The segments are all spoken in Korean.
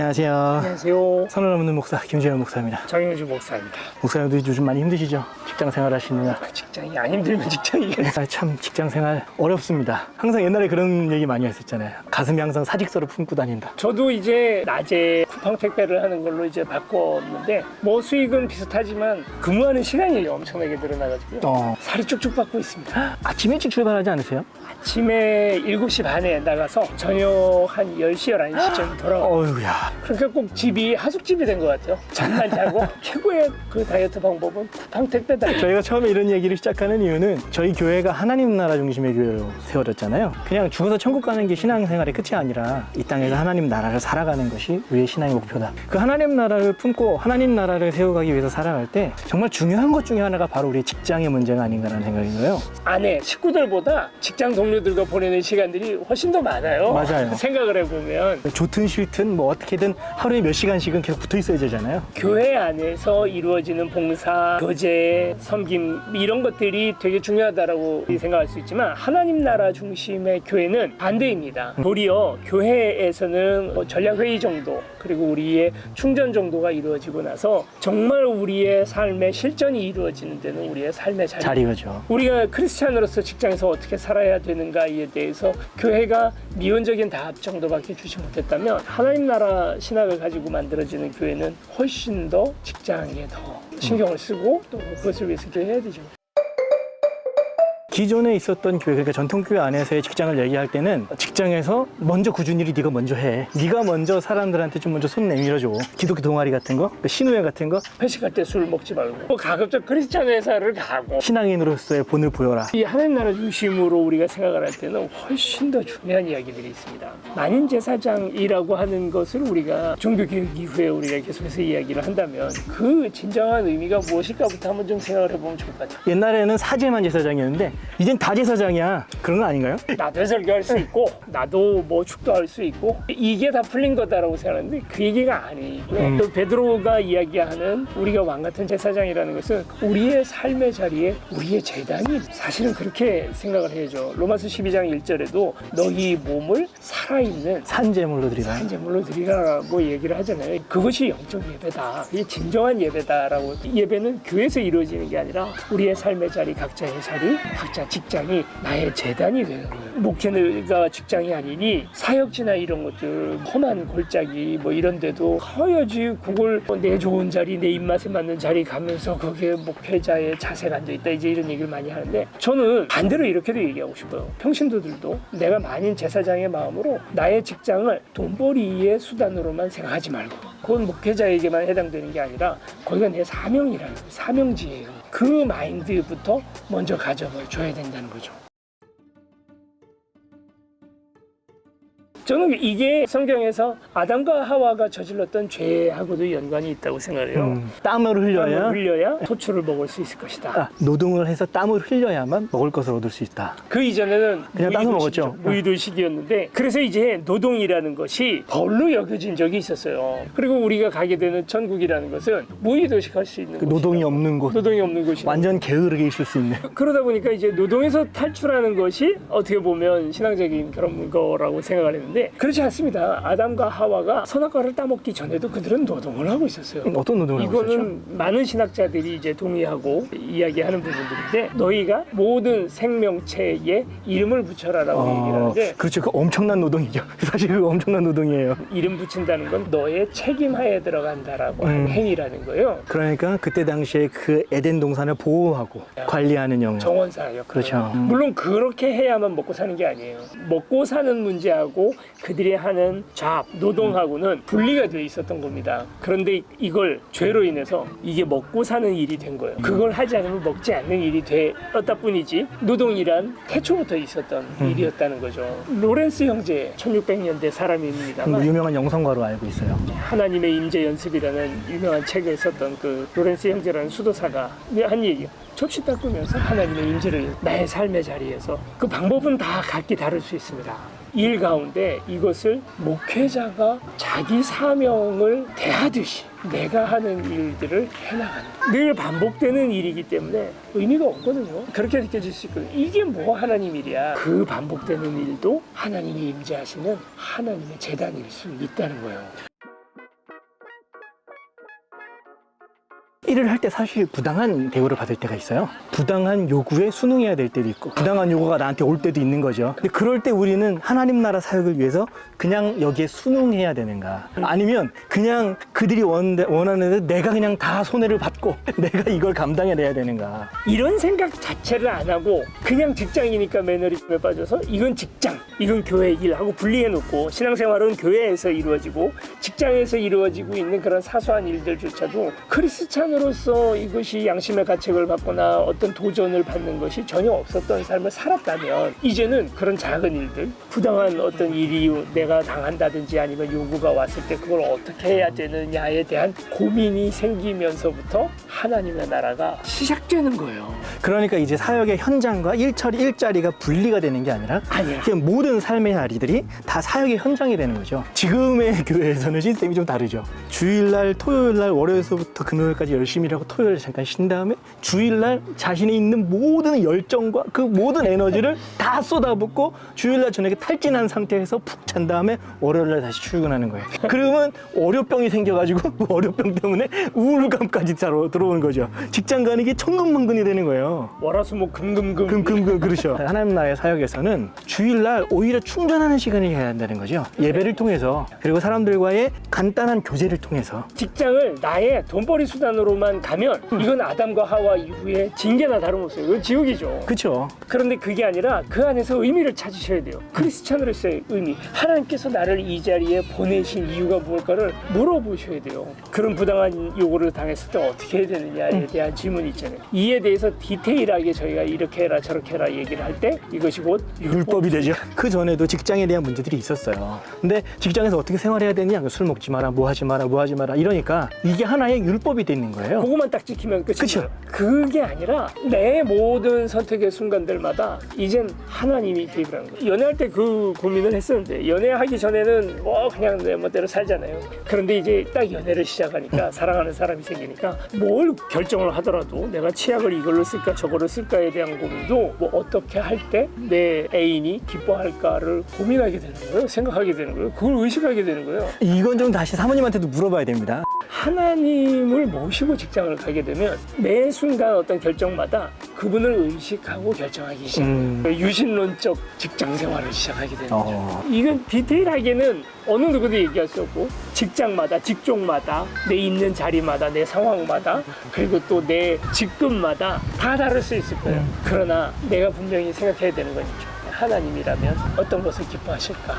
안녕하세요. 안녕하세요. 선을 넘는 목사 김재현 목사입니다. 정영주 목사입니다. 목사님도 요즘 많이 힘드시죠? 직장 생활 하시느라. 직장이 안 힘들면 직장이 참 직장 생활 어렵습니다. 항상 옛날에 그런 얘기 많이 했었잖아요. 가슴에 항상 사직서를 품고 다닌다. 저도 이제 낮에 쿠팡 택배를 하는 걸로 이제 바꿨는데 뭐 수익은 비슷하지만 근무하는 시간이 엄청나게 늘어나가지고 살이 쭉쭉 빠고 있습니다. 아침 일찍 출발하지 않으세요? 아침에 7시 반에 나가서 저녁 한 10시, 11시쯤 돌아와요. 어휴야. 그러니까 꼭 집이 하숙집이 된 것 같아요. 잠만 자고 최고의 그 다이어트 방법은 쿠팡 택배다. 저희가 처음에 이런 얘기를 시작하는 이유는 저희 교회가 하나님 나라 중심의 교회로 세워졌잖아요. 그냥 죽어서 천국 가는 게 신앙생활의 끝이 아니라 이 땅에서 하나님 나라를 살아가는 것이 우리의 신앙의 목표다. 그 하나님 나라를 품고 하나님 나라를 세워가기 위해서 살아갈 때 정말 중요한 것 중에 하나가 바로 우리의 직장의 문제가 아닌가라는 생각이 들어요. 아내, 식구들보다 직장 동료들과 보내는 시간들이 훨씬 더 많아요. 맞아요. 생각을 해보면 좋든 싫든 뭐 어떻게든 하루에 몇 시간씩은 계속 붙어 있어야 되잖아요. 교회 안에서 이루어지는 봉사, 교제, 섬김 이런 것들이 되게 중요하다라고 생각할 수 있지만 하나님 나라 중심의 교회는 반대입니다. 도리어 교회에서는 전략회의 정도 그리고 우리의 충전 정도가 이루어지고 나서 정말 우리의 삶의 실전이 이루어지는 데는 우리의 삶의 자리가죠. 우리가 크리스찬으로서 직장에서 어떻게 살아야 되는가에 대해서 교회가 미온적인 답 정도밖에 주지 못했다면 하나님 나라 신학을 가지고 만들어지는 교회는 훨씬 더 직장에 더 신경을 쓰고 또 그것을 위해서 기도해야 되죠. 기존에 있었던 교회, 그러니까 전통교회 안에서의 직장을 얘기할 때는 직장에서 먼저 굳은 일이 네가 먼저 해. 네가 먼저 사람들한테 좀 먼저 손 내밀어줘. 기독교 동아리 같은 거, 신우회 같은 거. 회식할 때 술 먹지 말고 가급적 크리스찬 회사를 가고 신앙인으로서의 본을 보여라. 이 하나님 나라 중심으로 우리가 생각을 할 때는 훨씬 더 중요한 이야기들이 있습니다. 만인 제사장이라고 하는 것을 우리가 종교개혁 이후에 우리가 계속해서 이야기를 한다면 그 진정한 의미가 무엇일까부터 한번 좀 생각을 해보면 좋을 것 같아요. 옛날에는 사제만 제사장이었는데 이젠 다 제사장이야. 그런 거 아닌가요? 나도 설교할 수 있고 나도 뭐 축도할 수 있고 이게 다 풀린 거다라고 생각하는데 그 얘기가 아니고요. 또 베드로가 이야기하는 우리가 왕 같은 제사장이라는 것은 우리의 삶의 자리에 우리의 제단이 사실은 그렇게 생각을 해야죠. 로마서 12장 1절에도 너희 몸을 살아있는 산제물로 드리라. 산제물로 드리라고 얘기를 하잖아요. 그것이 영적 예배다. 이게 진정한 예배다라고. 예배는 교회에서 이루어지는 게 아니라 우리의 삶의 자리, 각자의 자리, 각자 직장이 나의 재단이 되는 거예요. 목회가 직장이 아니니 사역지나 이런 것들 험한 골짜기 뭐 이런 데도 가야지 그걸 내 좋은 자리, 내 입맛에 맞는 자리 가면서 거기에 목회자의 자세가 앉아있다 이제 이런 얘기를 많이 하는데 저는 반대로 이렇게도 얘기하고 싶어요. 평신도들도 내가 만인 제사장의 마음으로 나의 직장을 돈벌이의 수단으로만 생각하지 말고 그건 목회자에게만 해당되는 게 아니라 거기가 내 사명이라는 거예요. 사명지예요. 그 마인드부터 먼저 가져줘야 된다는 거죠. 저는 이게 성경에서 아담과 하와가 저질렀던 죄하고도 연관이 있다고 생각을 해요. 땀을 흘려야 토출을 먹을 수 있을 것이다. 노동을 해서 땀을 흘려야만 먹을 것을 얻을 수 있다. 그 이전에는 그냥 땀을 먹었죠. 무의도식이었는데 그래서 이제 노동이라는 것이 벌로 여겨진 적이 있었어요. 그리고 우리가 가게 되는 천국이라는 것은 무의도식 할 수 있는 그 노동이 없는 곳, 노동이 없는 곳이 완전 게으르게 있을 수 있는. 그러다 보니까 이제 노동에서 탈출하는 것이 어떻게 보면 신앙적인 그런 거라고 생각을 했는데 그렇지 않습니다. 아담과 하와가 선악과를 따먹기 전에도 그들은 노동을 하고 있었어요. 어떤 노동을 하고 있었죠? 이거는 많은 신학자들이 이제 동의하고 이야기하는 부분들인데 너희가 모든 생명체에 이름을 붙여라라고 얘기를 하는데 그렇죠. 그 엄청난 노동이죠. 사실 그 엄청난 노동이에요. 이름 붙인다는 건 너의 책임하에 들어간다라고 하는 행위라는 거예요. 그러니까 그때 당시에 그 에덴 동산을 보호하고 관리하는 영역. 정원사 역할. 그렇죠. 물론 그렇게 해야만 먹고 사는 게 아니에요. 먹고 사는 문제하고 그들이 하는 잡, 노동하고는 분리가 되어 있었던 겁니다. 그런데 이걸 죄로 인해서 이게 먹고 사는 일이 된 거예요. 그걸 하지 않으면 먹지 않는 일이 되었다 뿐이지 노동이란 태초부터 있었던 일이었다는 거죠. 로렌스 형제 1600년대 사람입니다만 유명한 영성가로 알고 있어요. 하나님의 임재 연습이라는 유명한 책을 썼던 그 로렌스 형제라는 수도사가 한 얘기예요. 접시 닦으면서 하나님의 임재를 나의 삶의 자리에서 그 방법은 다 각기 다를 수 있습니다. 일 가운데 이것을 목회자가 자기 사명을 대하듯이 내가 하는 일들을 해나가는 늘 반복되는 일이기 때문에 의미가 없거든요. 그렇게 느껴질 수 있거든요. 이게 뭐 하나님 일이야. 그 반복되는 일도 하나님이 임재하시는 하나님의 재단일 수 있다는 거예요. 일을 할 때 사실 부당한 대우를 받을 때가 있어요. 부당한 요구에 순응해야 될 때도 있고 부당한 요구가 나한테 올 때도 있는 거죠. 근데 그럴 때 우리는 하나님 나라 사역을 위해서 그냥 여기에 순응해야 되는가, 아니면 그냥 그들이 원하는 대로 내가 그냥 다 손해를 받고 내가 이걸 감당해내야 되는가. 이런 생각 자체를 안 하고 그냥 직장이니까 매너리즘에 빠져서 이건 직장, 이건 교회 일하고 분리해놓고 신앙생활은 교회에서 이루어지고 직장에서 이루어지고 있는 그런 사소한 일들조차도 크리스찬으로서 이것이 양심의 가책을 받거나 어떤 도전을 받는 것이 전혀 없었던 삶을 살았다면, 이제는 그런 작은 일들, 부당한 어떤 일이 내가 당한다든지 아니면 요구가 왔을 때 그걸 어떻게 해야 되느냐에 대한 고민이 생기면서부터 하나님의 나라가 시작되는 거예요. 그러니까 이제 사역의 현장과 일자리가 분리가 되는 게 아니라 아니야. 그냥 모든 삶의 자리들이 다 사역의 현장이 되는 거죠. 지금의 교회에서는 시스템이 좀 다르죠. 주일날, 토요일날, 월요일서부터 금요일까지 열심히 일하고 토요일에 잠깐 쉰 다음에 주일날 자신이 있는 모든 열정과 그 모든 에너지를 다 쏟아붓고 주일날 저녁에 탈진한 상태에서 푹 잔 다음에 월요일날 다시 출근하는 거예요. 그러면 월요병이 생겨가지고 그 월요병 때문에 우울감까지 들어오는 거죠. 직장 가는 게 천근만근이 되는 거예요. 월화수목 금금금. 금금금, 그렇죠. 하나님 나라의 사역에서는 주일날 오히려 충전하는 시간이 해야 한다는 거죠. 예배를 통해서, 그리고 사람들과의 간단한 교제를 통해서. 직장을 나의 돈벌이 수단으로만 가면 이건 아담과 하와 이후에 징계나 다름없어요. 이건 지옥이죠. 그렇죠. 그런데 그게 아니라 그 안에서 의미를 찾으셔야 돼요. 크리스찬으로서의 의미. 하나님께서 나를 이 자리에 보내신 이유가 무엇일까를 물어보셔야 돼요. 그런 부당한 요구를 당했을 때 어떻게 해야 되느냐에 대한 질문이 있잖아요. 이에 대해서 디테일하게 저희가 이렇게 해라 저렇게 해라 얘기를 할 때 이것이 곧 율법이 되죠. 그 전에도 직장에 대한 문제들이 있었어요. 근데 직장에서 어떻게 생활해야 되냐, 술 먹지 마라, 뭐 하지 마라, 뭐 하지 마라, 이러니까 이게 하나의 율법이 되는 거예요. 그것만 딱 지키면 끝이에요. 그쵸? 그게 아니라 내 모든 선택의 순간들마다 이젠 하나님이 개입을 하는 거예요. 연애할 때 그 고민을 했었는데, 연애하기 전에는 뭐 그냥 내 멋대로 살잖아요. 그런데 이제 딱 연애를 시작하니까 사랑하는 사람이 생기니까 뭘 결정을 하더라도 내가 치약을 이걸로 쓸까 저걸로 쓸까에 대한 고민도 뭐 어떻게 할 때 내 애인이 기뻐할까를 고민하게 되는 거예요. 생각하게 되는 거예요. 그걸 의식하게 되는 거예요. 이건 좀 다시 사모님한테도 물어봐야 됩니다. 하나님을 모시고 직장을 가게 되면 매 순간 어떤 결정마다 그분을 의식하고 결정하기 시작해요. 유신론적 직장 생활을 시작하게 되는 거죠. 이건 디테일하게는 어느 누구도 얘기할 수 없고, 직장마다, 직종마다, 내 있는 자리마다, 내 상황마다, 그리고 또 내 직급마다 다 다를 수 있을 거예요. 그러나 내가 분명히 생각해야 되는 건 있죠. 하나님이라면 어떤 것을 기뻐하실까?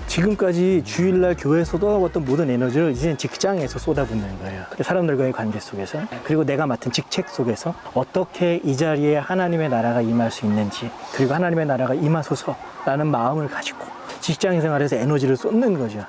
지금까지 주일날 교회에 쏟아부었던 모든 에너지를 이제 직장에서 쏟아붓는 거예요. 사람들과의 관계 속에서, 그리고 내가 맡은 직책 속에서 어떻게 이 자리에 하나님의 나라가 임할 수 있는지, 그리고 하나님의 나라가 임하소서라는 마음을 가지고 직장 생활에서 에너지를 쏟는 거죠.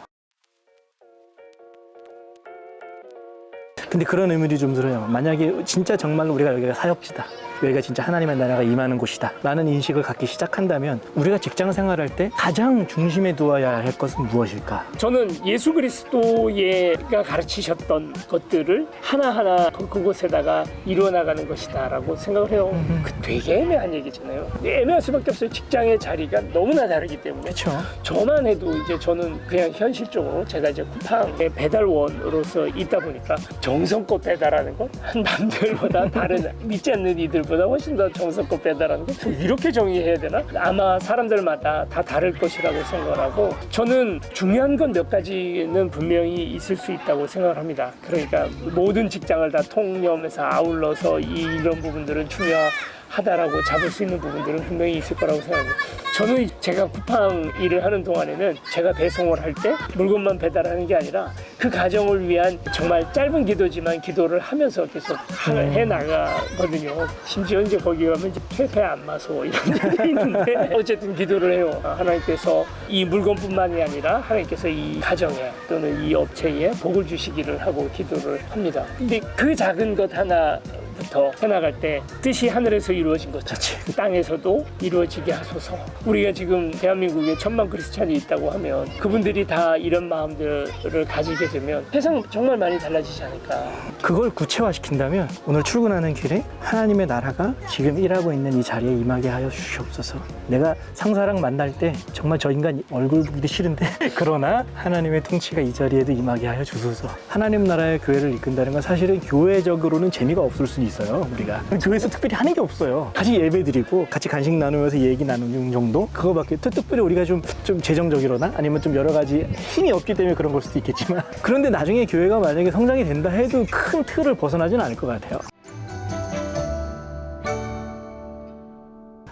근데 그런 의미도 좀 들어요. 만약에 진짜 정말로 우리가 여기가 사역지다, 여기가 진짜 하나님의 나라가 임하는 곳이다 라는 인식을 갖기 시작한다면 우리가 직장 생활할 때 가장 중심에 두어야 할 것은 무엇일까? 저는 예수 그리스도가 가르치셨던 것들을 하나하나 그곳에다가 이루어나가는 것이다 라고 생각을 해요. 그 되게 애매한 얘기잖아요. 애매할 수밖에 없어요. 직장의 자리가 너무나 다르기 때문에. 그렇죠. 저만 해도 이제 저는 그냥 현실적으로 제가 이제 쿠팡의 배달원으로서 있다 보니까 정성껏 배달하는 건 남들보다 다른 믿지 않는 이들보다 훨씬 더 정성껏 배달하는 건 이렇게 정의해야 되나? 아마 사람들마다 다 다를 것이라고 생각을 하고, 저는 중요한 건 몇 가지는 분명히 있을 수 있다고 생각을 합니다. 그러니까 모든 직장을 다 통념해서 아울러서 이런 부분들은 중요하다라고 잡을 수 있는 부분들은 분명히 있을 거라고 생각합니다. 저는 제가 쿠팡 일을 하는 동안에는 제가 배송을 할 때 물건만 배달하는 게 아니라 그 가정을 위한 정말 짧은 기도지만 기도를 하면서 계속 해 나가거든요. 심지어 이제 거기 가면 이제 퇴폐 안마소 이런 데가 있는데 어쨌든 기도를 해요. 하나님께서 이 물건뿐만이 아니라 하나님께서 이 가정에 또는 이 업체에 복을 주시기를 하고 기도를 합니다. 근데 그 작은 것 하나 시작부터 해나갈 때 뜻이 하늘에서 이루어진 것처럼 땅에서도 이루어지게 하소서. 우리가 지금 대한민국에 1,000만 크리스찬이 있다고 하면 그분들이 다 이런 마음들을 가지게 되면 세상 정말 많이 달라지지 않을까. 그걸 구체화시킨다면 오늘 출근하는 길에 하나님의 나라가 지금 일하고 있는 이 자리에 임하게 하여 주시옵소서. 내가 상사랑 만날 때 정말 저 인간 얼굴 보기도 싫은데 그러나 하나님의 통치가 이 자리에도 임하게 하여 주소서. 하나님 나라의 교회를 이끈다는 건 사실은 교회적으로는 재미가 없을 수는 있어요. 우리가 교회에서 특별히 하는 게 없어요. 같이 예배 드리고 같이 간식 나누면서 얘기 나누는 정도, 그거밖에. 특별히 우리가 좀 재정적이거나 아니면 좀 여러 가지 힘이 없기 때문에 그런 걸 수도 있겠지만, 그런데 나중에 교회가 만약에 성장이 된다 해도 큰 틀을 벗어나지는 않을 것 같아요.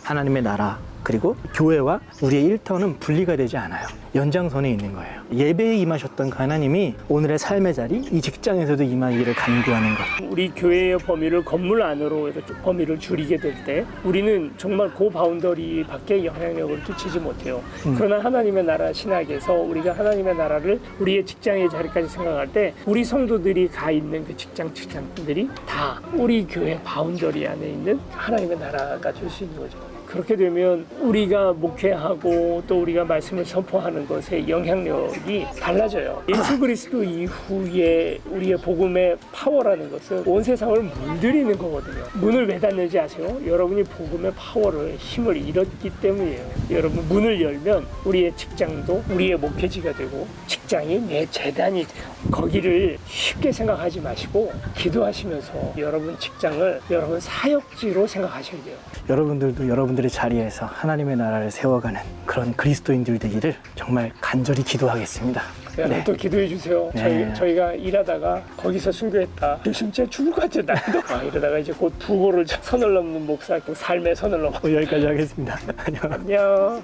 하나님의 나라 그리고 교회와 우리의 일터는 분리가 되지 않아요. 연장선에 있는 거예요. 예배에 임하셨던 그 하나님이 오늘의 삶의 자리, 이 직장에서도 임하기를 간구하는 것. 우리 교회의 범위를 건물 안으로 이렇게 범위를 줄이게 될 때 우리는 정말 그 바운더리 밖에 영향력을 끼치지 못해요. 그러나 하나님의 나라 신학에서 우리가 하나님의 나라를 우리의 직장의 자리까지 생각할 때 우리 성도들이 가 있는 그 직장들이 다 우리 교회 바운더리 안에 있는 하나님의 나라가 될 수 있는 거죠. 그렇게 되면 우리가 목회하고 또 우리가 말씀을 선포하는 것의 영향력이 달라져요. 예수 그리스도 이후에 우리의 복음의 파워라는 것은 온 세상을 물들이는 거거든요. 문을 왜 닫는지 아세요? 여러분이 복음의 파워를, 힘을 잃었기 때문이에요. 여러분, 문을 열면 우리의 직장도 우리의 목회지가 되고 직장이 내 재단이 돼요. 거기를 쉽게 생각하지 마시고 기도하시면서 여러분 직장을 여러분 사역지로 생각하셔야 돼요. 여러분들도 여러분들의 자리에서 하나님의 나라를 세워가는 그런 그리스도인들 되기를 정말 간절히 기도하겠습니다. 여러분 또 기도해 주세요. 네. 저희가 일하다가 거기서 순교했다. 진짜 죽을 것 같아요. 나도. 이러다가 이제 곧 부고를 선을 넘는 목사, 그 삶의 선을 넘어. 여기까지 하겠습니다. 안녕.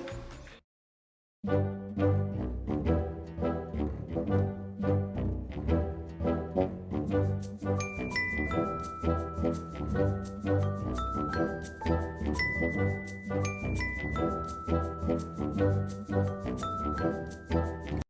안녕.